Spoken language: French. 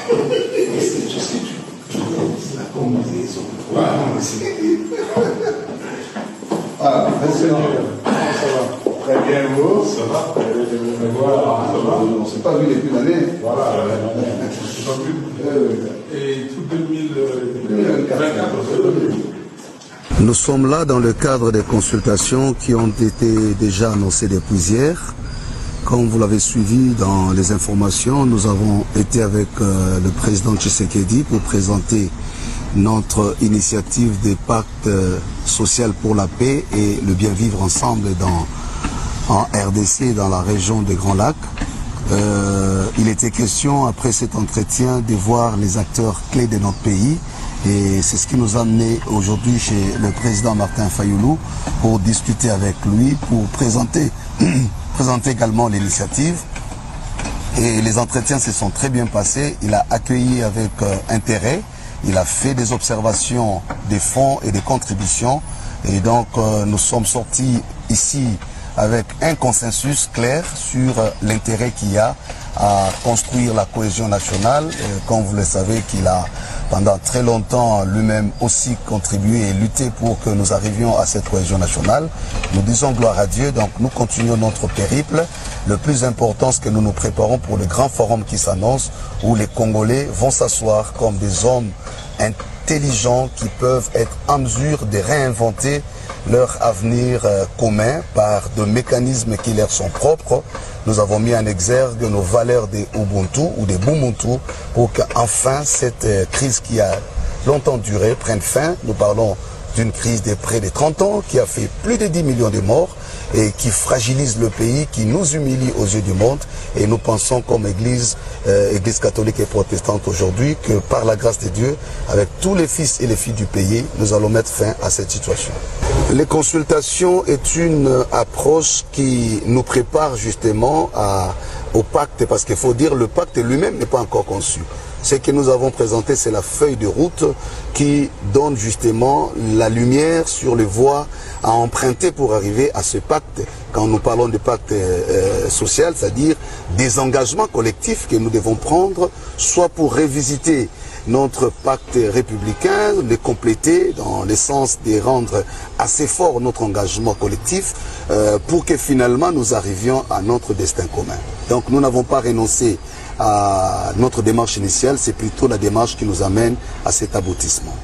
C'est tout ce que tu c'est la combinaison. Ah, merci. Ça va. Très bien, vous. Ça va. Voilà, ça va. On ne s'est pas vu depuis l'année. Voilà, pas vu. Et tout 2024. Nous sommes là dans le cadre des consultations qui ont été déjà annoncées depuis hier. Comme vous l'avez suivi dans les informations, nous avons été avec le président Tshisekedi pour présenter notre initiative des pactes social pour la paix et le bien vivre ensemble en RDC, dans la région des Grands Lacs. Il était question, après cet entretien, de voir les acteurs clés de notre pays. Et c'est ce qui nous a amené aujourd'hui chez le président Martin Fayoulou pour discuter avec lui, pour présenter également l'initiative. Et les entretiens se sont très bien passés. Il a accueilli avec intérêt. Il a fait des observations des fonds et des contributions. Et donc nous sommes sortis ici avec un consensus clair sur l'intérêt qu'il y a à construire la cohésion nationale. Comme vous le savez, qu'il a pendant très longtemps lui-même aussi contribué et lutté pour que nous arrivions à cette cohésion nationale. Nous disons gloire à Dieu, donc nous continuons notre périple. Le plus important, c'est que nous nous préparons pour le grand forum qui s'annonce, où les Congolais vont s'asseoir comme des hommes intelligents qui peuvent être en mesure de réinventer leur avenir commun par des mécanismes qui leur sont propres. Nous avons mis en exergue nos valeurs des Ubuntu ou des Bumuntu pour qu'enfin cette crise qui a longtemps duré prenne fin. Nous parlons d'une crise de près de 30 ans qui a fait plus de 10 millions de morts et qui fragilise le pays, qui nous humilie aux yeux du monde. Et nous pensons comme Église catholique et protestante aujourd'hui que par la grâce de Dieu, avec tous les fils et les filles du pays, nous allons mettre fin à cette situation. Les consultations est une approche qui nous prépare justement au pacte, parce qu'il faut dire le pacte lui-même n'est pas encore conçu. Ce que nous avons présenté, c'est la feuille de route qui donne justement la lumière sur les voies à emprunter pour arriver à ce pacte. Quand nous parlons de pacte social, c'est-à-dire des engagements collectifs que nous devons prendre, soit pour révisiter notre pacte républicain, le compléter dans le sens de rendre assez fort notre engagement collectif pour que finalement nous arrivions à notre destin commun. Donc nous n'avons pas renoncé à notre démarche initiale, c'est plutôt la démarche qui nous amène à cet aboutissement.